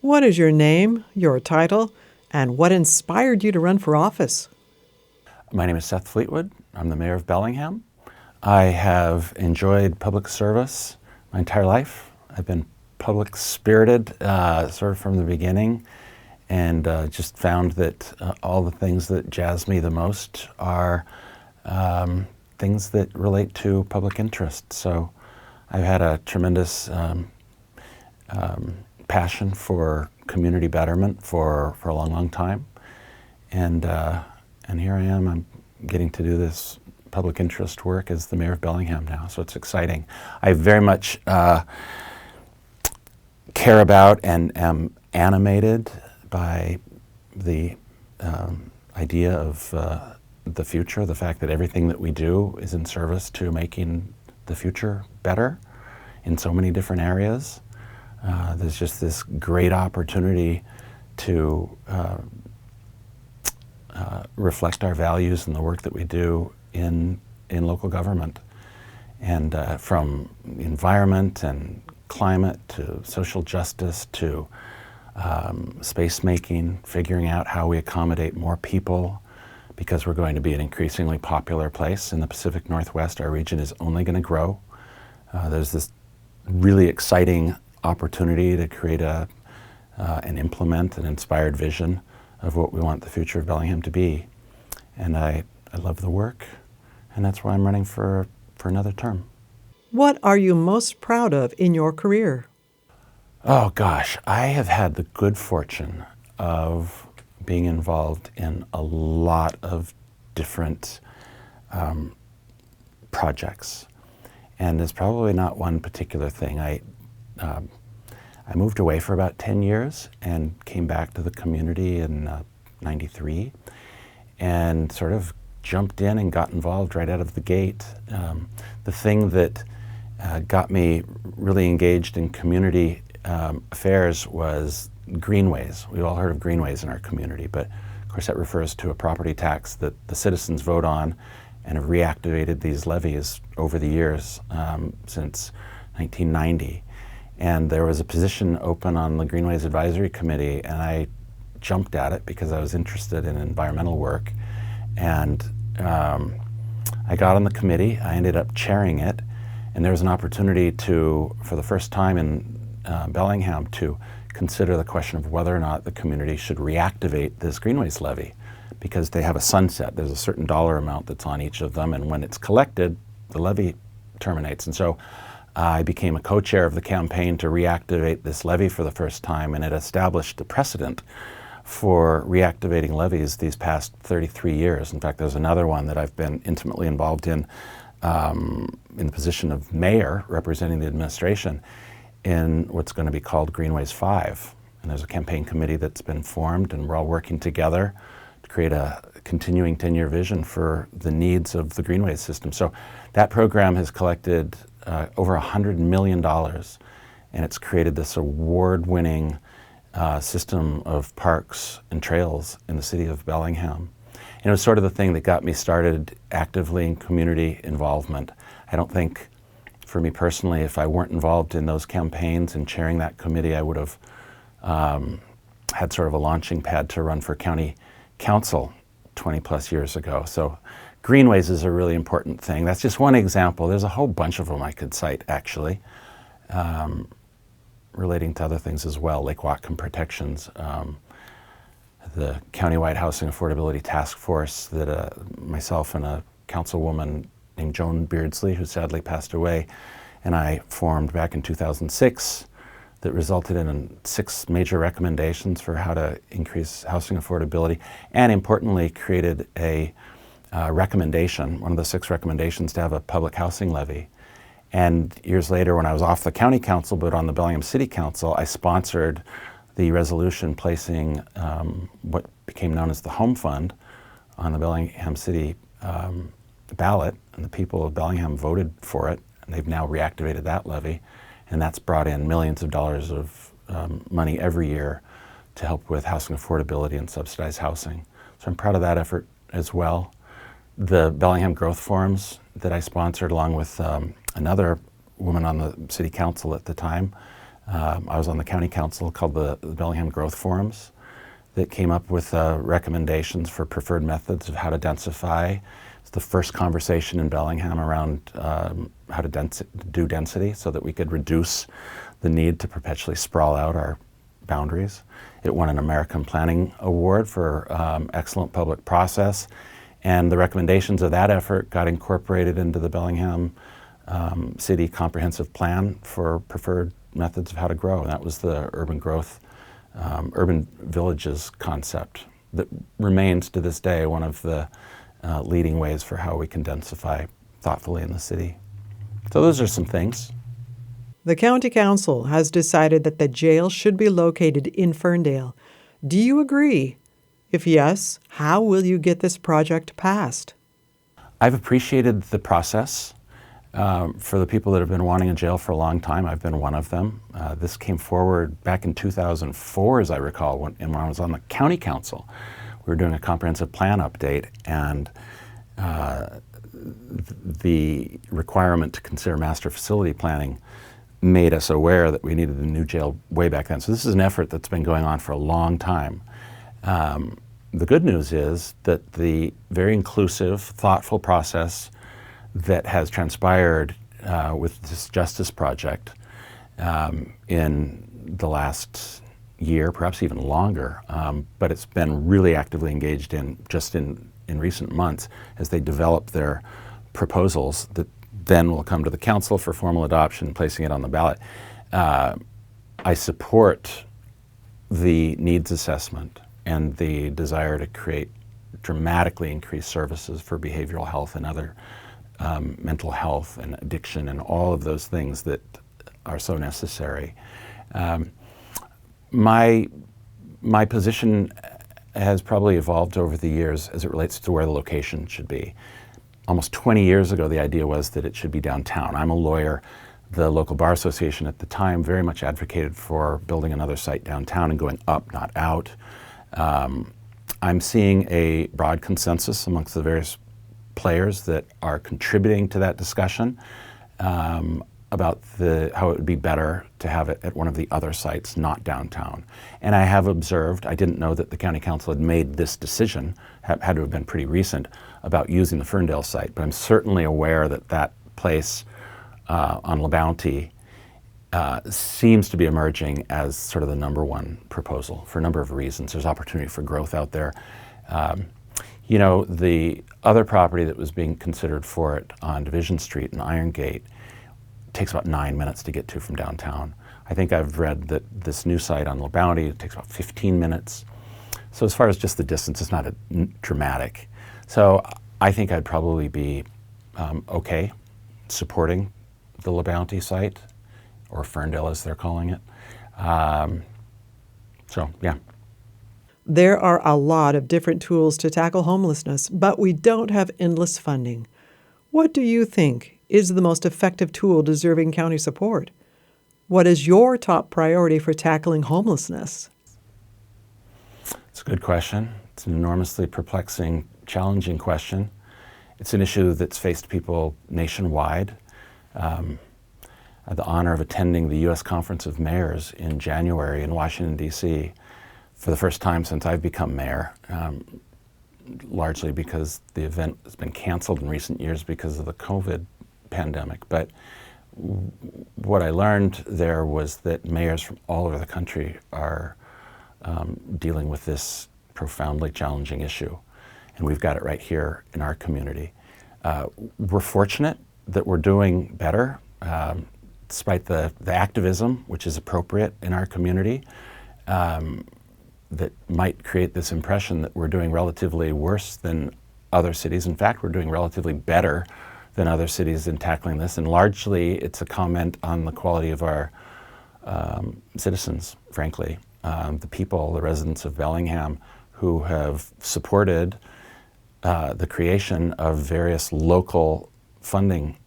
What is your name, your title, and what inspired you to run for office? My name is Seth Fleetwood. I'm the mayor of Bellingham. I have enjoyed public service my entire life. I've been public spirited sort of from the beginning, and just found that all the things that jazz me the most are things that relate to public interest. So I've had a tremendous passion for community betterment for a long, long time. And here I am, I'm getting to do this public interest work as the mayor of Bellingham now, so it's exciting. I very much care about and am animated by the idea of the future, the fact that everything that we do is in service to making the future better in so many different areas. There's just this great opportunity to reflect our values in the work that we do in local government. And from environment and climate to social justice to space making, figuring out how we accommodate more people, because we're going to be an increasingly popular place in the Pacific Northwest. Our region is only going to grow. There's this really exciting opportunity to create and implement an inspired vision of what we want the future of Bellingham to be. And I love the work, and that's why I'm running for another term. What are you most proud of in your career? Oh gosh, I have had the good fortune of being involved in a lot of different projects. And there's probably not one particular thing. I moved away for about 10 years and came back to the community in '93 and sort of jumped in and got involved right out of the gate. The thing that got me really engaged in community affairs was greenways. We've all heard of greenways in our community, but of course that refers to a property tax that the citizens vote on and have reactivated these levies over the years since 1990. And there was a position open on the Greenways Advisory Committee, and I jumped at it because I was interested in environmental work. And I got on the committee. I ended up chairing it, and there was an opportunity to, for the first time in Bellingham, to consider the question of whether or not the community should reactivate this Greenways levy, because they have a sunset. There's a certain dollar amount that's on each of them, and when it's collected, the levy terminates. And so I became a co-chair of the campaign to reactivate this levy for the first time, and it established a precedent for reactivating levies these past 33 years. In fact, there's another one that I've been intimately involved in the position of mayor, representing the administration, in what's going to be called Greenways 5. And there's a campaign committee that's been formed, and we're all working together to create a continuing 10-year vision for the needs of the Greenways system. So that program has collected over $100 million, and it's created this award-winning system of parks and trails in the city of Bellingham. And it was sort of the thing that got me started actively in community involvement. I don't think, for me personally, if I weren't involved in those campaigns and chairing that committee, I would have had sort of a launching pad to run for county council 20 plus years ago. So greenways is a really important thing. That's just one example. There's a whole bunch of them I could cite, actually, relating to other things as well, Lake Whatcom protections, the countywide housing affordability task force that myself and a councilwoman named Joan Beardsley, who sadly passed away, and I formed back in 2006, that resulted in 6 major recommendations for how to increase housing affordability, and importantly created a recommendation, one of the 6 recommendations, to have a public housing levy. And years later, when I was off the county council but on the Bellingham City Council, I sponsored the resolution placing what became known as the Home Fund on the Bellingham City ballot, and the people of Bellingham voted for it, and they've now reactivated that levy, and that's brought in millions of dollars of money every year to help with housing affordability and subsidized housing. So I'm proud of that effort as well. The Bellingham Growth Forums that I sponsored, along with another woman on the city council at the time, I was on the county council called the Bellingham Growth Forums that came up with recommendations for preferred methods of how to densify. It's the first conversation in Bellingham around how to do density so that we could reduce the need to perpetually sprawl out our boundaries. It won an American Planning Award for excellent public process, and the recommendations of that effort got incorporated into the Bellingham City Comprehensive Plan for preferred methods of how to grow. And that was the urban growth, urban villages concept that remains to this day one of the leading ways for how we can densify thoughtfully in the city. So those are some things. The County Council has decided that the jail should be located in Ferndale. Do you agree? If yes, how will you get this project passed? I've appreciated the process. For the people that have been wanting a jail for a long time, I've been one of them. This came forward back in 2004, as I recall, when I was on the County Council. We were doing a comprehensive plan update, and the requirement to consider master facility planning made us aware that we needed a new jail way back then. So this is an effort that's been going on for a long time. The good news is that the very inclusive, thoughtful process that has transpired with this Justice Project in the last year, perhaps even longer, but it's been really actively engaged in just in recent months as they develop their proposals that then will come to the council for formal adoption, placing it on the ballot. I support the needs assessment and the desire to create dramatically increased services for behavioral health and other mental health and addiction and all of those things that are so necessary. My position has probably evolved over the years as it relates to where the location should be. Almost 20 years ago, the idea was that it should be downtown. I'm a lawyer. The local bar association at the time very much advocated for building another site downtown and going up, not out. I'm seeing a broad consensus amongst the various players that are contributing to that discussion about how it would be better to have it at one of the other sites, not downtown. And I have observed, I didn't know that the County Council had made this decision, had to have been pretty recent, about using the Ferndale site, but I'm certainly aware that that place on La Bounty seems to be emerging as sort of the number one proposal for a number of reasons. There's opportunity for growth out there. You know, the other property that was being considered for it on Division Street in Iron Gate takes about 9 minutes to get to from downtown. I think I've read that this new site on La Bounty takes about 15 minutes. So as far as just the distance, it's not dramatic. So I think I'd probably be okay supporting the La Bounty site, or Ferndale as they're calling it. So, yeah. There are a lot of different tools to tackle homelessness, but we don't have endless funding. What do you think is the most effective tool deserving county support? What is your top priority for tackling homelessness? It's a good question. It's an enormously perplexing, challenging question. It's an issue that's faced people nationwide. I had the honor of attending the U.S. Conference of Mayors in January in Washington, D.C. for the first time since I've become mayor, largely because the event has been canceled in recent years because of the COVID pandemic. But what I learned there was that mayors from all over the country are dealing with this profoundly challenging issue, and we've got it right here in our community. We're fortunate that we're doing better, despite the activism, which is appropriate in our community, that might create this impression that we're doing relatively worse than other cities. In fact, we're doing relatively better than other cities in tackling this, and largely it's a comment on the quality of our citizens, frankly. The people, the residents of Bellingham, who have supported the creation of various local funding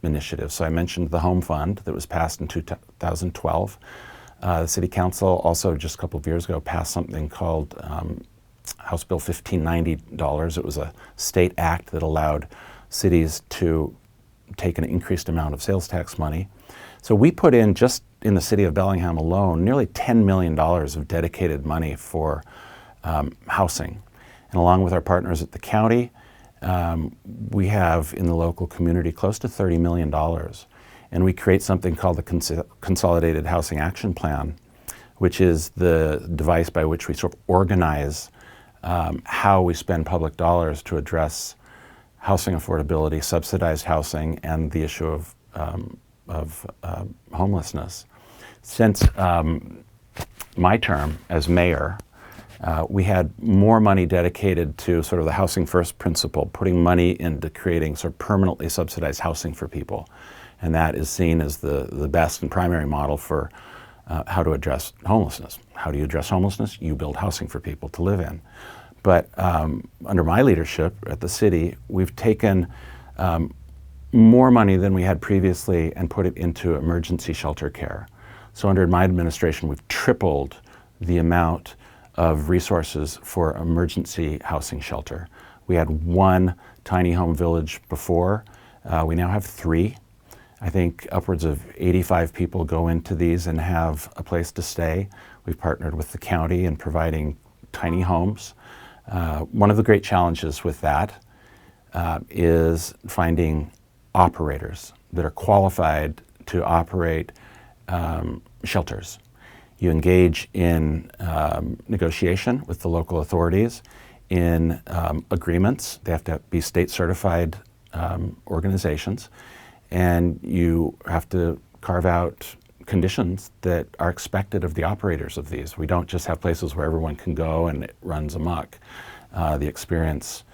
initiatives. So I mentioned the Home Fund that was passed in 2012. The City Council also just a couple of years ago passed something called House Bill 1590. It was a state act that allowed cities to take an increased amount of sales tax money. So we put in, just in the city of Bellingham alone, nearly $10 million of dedicated money for housing. And along with our partners at the county, we have in the local community close to $30 million. And we create something called the Consolidated Housing Action Plan, which is the device by which we sort of organize how we spend public dollars to address housing affordability, subsidized housing, and the issue of homelessness. Since my term as mayor, we had more money dedicated to sort of the housing first principle, putting money into creating sort of permanently subsidized housing for people. And that is seen as the best and primary model for how to address homelessness. How do you address homelessness? You build housing for people to live in. But under my leadership at the city, we've taken more money than we had previously and put it into emergency shelter care. So under my administration, we've tripled the amount of resources for emergency housing shelter. We had one tiny home village before. We now have 3. I think upwards of 85 people go into these and have a place to stay. We've partnered with the county in providing tiny homes. One of the great challenges with that is finding operators that are qualified to operate shelters. You engage in negotiation with the local authorities, in agreements. They have to be state certified organizations, and you have to carve out conditions that are expected of the operators of these. We don't just have places where everyone can go and it runs amok. The experience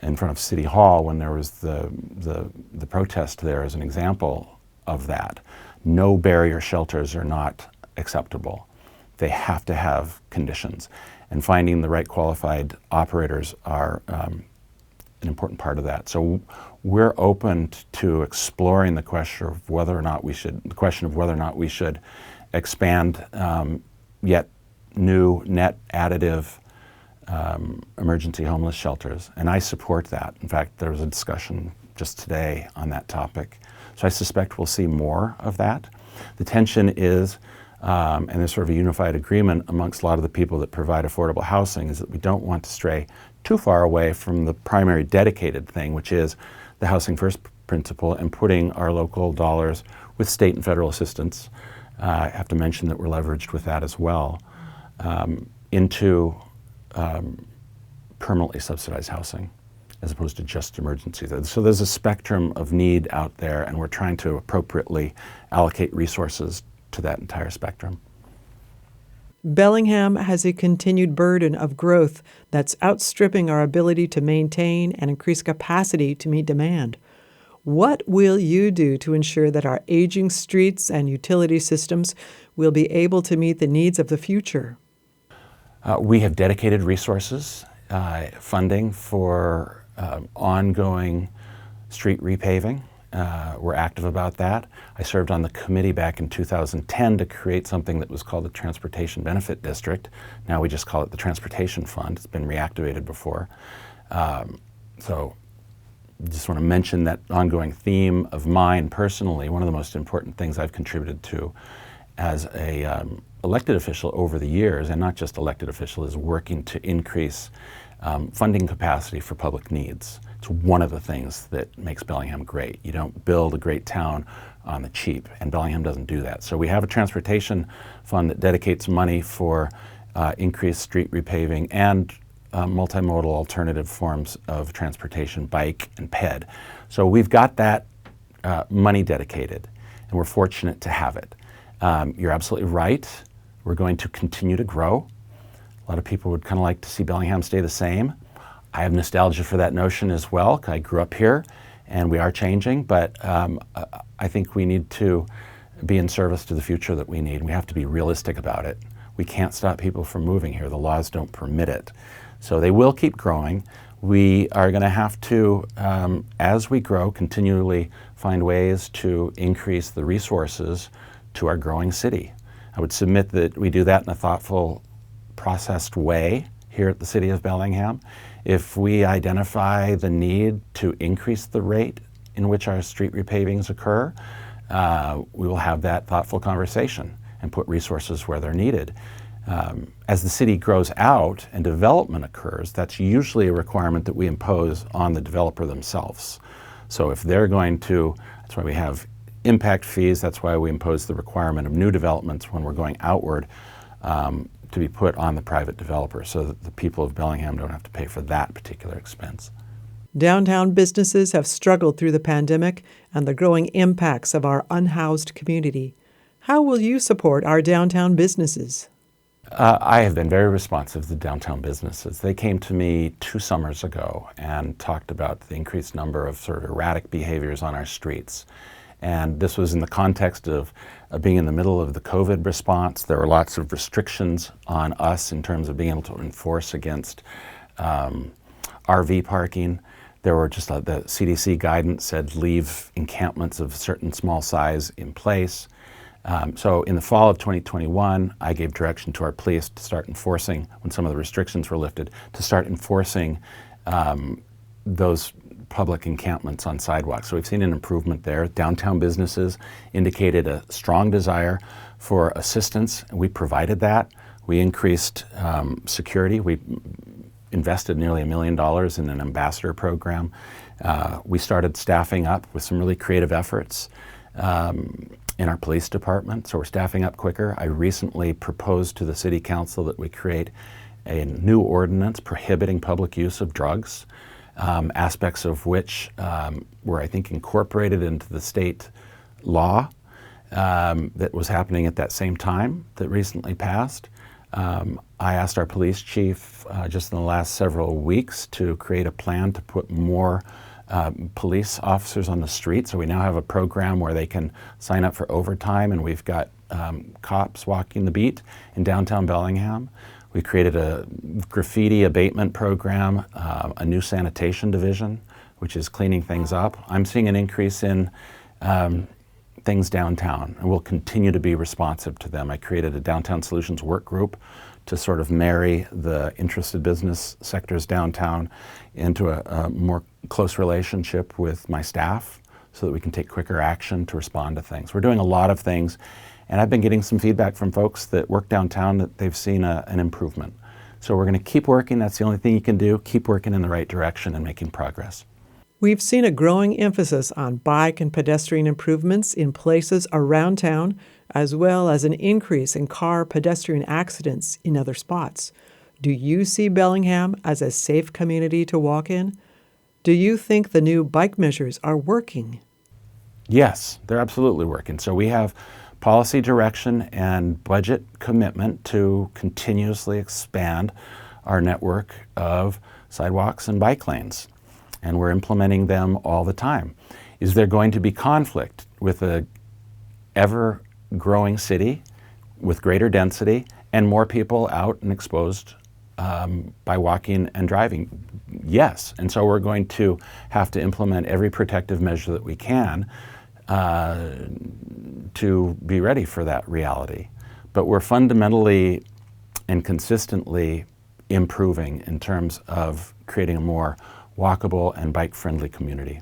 in front of City Hall when there was the protest there is an example of that. No barrier shelters are not acceptable. They have to have conditions. And finding the right qualified operators are an important part of that. So we're open to exploring the question of whether or not we should expand yet new net additive emergency homeless shelters. And I support that. In fact, there was a discussion just today on that topic. So I suspect we'll see more of that. The tension is, and there's sort of a unified agreement amongst a lot of the people that provide affordable housing, is that we don't want to stray too far away from the primary dedicated thing, which is the housing first principle and putting our local dollars with state and federal assistance. I have to mention that we're leveraged with that as well, into permanently subsidized housing as opposed to just emergency. So there's a spectrum of need out there, and we're trying to appropriately allocate resources to that entire spectrum. Bellingham has a continued burden of growth that's outstripping our ability to maintain and increase capacity to meet demand. What will you do to ensure that our aging streets and utility systems will be able to meet the needs of the future? We have dedicated resources, funding for ongoing street repaving. We're active about that. I served on the committee back in 2010 to create something that was called the Transportation Benefit District. Now we just call it the Transportation Fund. It's been reactivated before. So just want to mention that ongoing theme of mine personally. One of the most important things I've contributed to as a elected official over the years, and not just elected official, is working to increase funding capacity for public needs. It's one of the things that makes Bellingham great. You don't build a great town on the cheap, and Bellingham doesn't do that. So we have a transportation fund that dedicates money for increased street repaving and multimodal alternative forms of transportation, bike and ped. So we've got that money dedicated, and we're fortunate to have it. You're absolutely right. We're going to continue to grow. A lot of people would kind of like to see Bellingham stay the same. I have nostalgia for that notion as well, 'cause I grew up here, and we are changing, but I think we need to be in service to the future that we need. We have to be realistic about it. We can't stop people from moving here. The laws don't permit it. So they will keep growing. We are going to have to, as we grow, continually find ways to increase the resources to our growing city. I would submit that we do that in a thoughtful, processed way here at the City of Bellingham. If we identify the need to increase the rate in which our street repavings occur, we will have that thoughtful conversation and put resources where they're needed. As the city grows out and development occurs, that's usually a requirement that we impose on the developer themselves. So if they're going to, that's why we have impact fees, that's why we impose the requirement of new developments when we're going outward to be put on the private developer so that the people of Bellingham don't have to pay for that particular expense. Downtown businesses have struggled through the pandemic and the growing impacts of our unhoused community. How will you support our downtown businesses? I have been very responsive to downtown businesses. They came to me 2 summers ago and talked about the increased number of sort of erratic behaviors on our streets. And this was in the context of being in the middle of the COVID response. There were lots of restrictions on us in terms of being able to enforce against RV parking. There were just the CDC guidance said leave encampments of certain small size in place. So in the fall of 2021, I gave direction to our police to start enforcing, when some of the restrictions were lifted, to start enforcing those public encampments on sidewalks. So we've seen an improvement there. Downtown businesses indicated a strong desire for assistance, and we provided that. We increased security. We invested nearly $1 million in an ambassador program. We started staffing up with some really creative efforts in our police department, so we're staffing up quicker. I recently proposed to the City Council that we create a new ordinance prohibiting public use of drugs, aspects of which were, I think, incorporated into the state law that was happening at that same time that recently passed. I asked our police chief just in the last several weeks to create a plan to put more police officers on the street. So we now have a program where they can sign up for overtime, and we've got cops walking the beat in downtown Bellingham. We created a graffiti abatement program, a new sanitation division, which is cleaning things up. I'm seeing an increase in things downtown, and we'll continue to be responsive to them. I created a downtown solutions work group to sort of marry the interested business sectors downtown into a more close relationship with my staff so that we can take quicker action to respond to things. We're doing a lot of things, and I've been getting some feedback from folks that work downtown that they've seen an improvement. So we're going to keep working. That's the only thing you can do. Keep working in the right direction and making progress. We've seen a growing emphasis on bike and pedestrian improvements in places around town, as well as an increase in car-pedestrian accidents in other spots. Do you see Bellingham as a safe community to walk in? Do you think the new bike measures are working? Yes, they're absolutely working. So we have policy direction and budget commitment to continuously expand our network of sidewalks and bike lanes, and we're implementing them all the time. Is there going to be conflict with a ever-growing city with greater density and more people out and exposed by walking and driving? Yes, and so we're going to have to implement every protective measure that we can to be ready for that reality. But we're fundamentally and consistently improving in terms of creating a more walkable and bike-friendly community.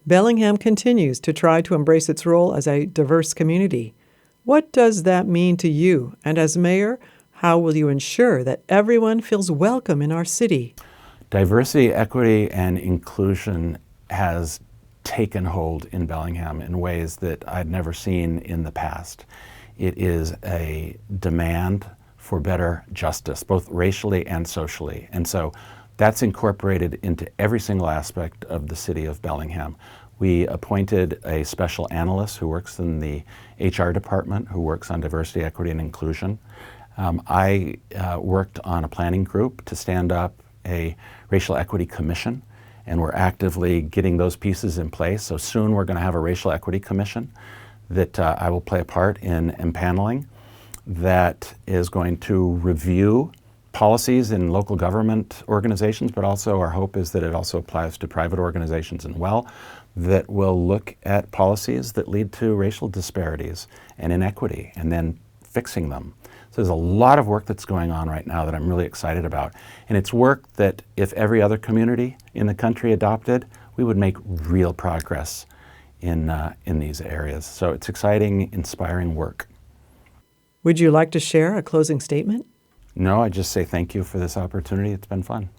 Bellingham continues to try to embrace its role as a diverse community. What does that mean to you? And as mayor, how will you ensure that everyone feels welcome in our city? Diversity, equity, and inclusion has taken hold in Bellingham in ways that I'd never seen in the past. It is a demand for better justice, both racially and socially. And so that's incorporated into every single aspect of the city of Bellingham. We appointed a special analyst who works in the HR department, who works on diversity, equity, and inclusion. I worked on a planning group to stand up a racial equity commission, and we're actively getting those pieces in place. So soon we're going to have a racial equity commission that I will play a part in empaneling that is going to review policies in local government organizations, but also our hope is that it also applies to private organizations as well, that will look at policies that lead to racial disparities and inequity and then fixing them. So there's a lot of work that's going on right now that I'm really excited about. And it's work that if every other community in the country adopted, we would make real progress in these areas. So it's exciting, inspiring work. Would you like to share a closing statement? No, I just say thank you for this opportunity. It's been fun.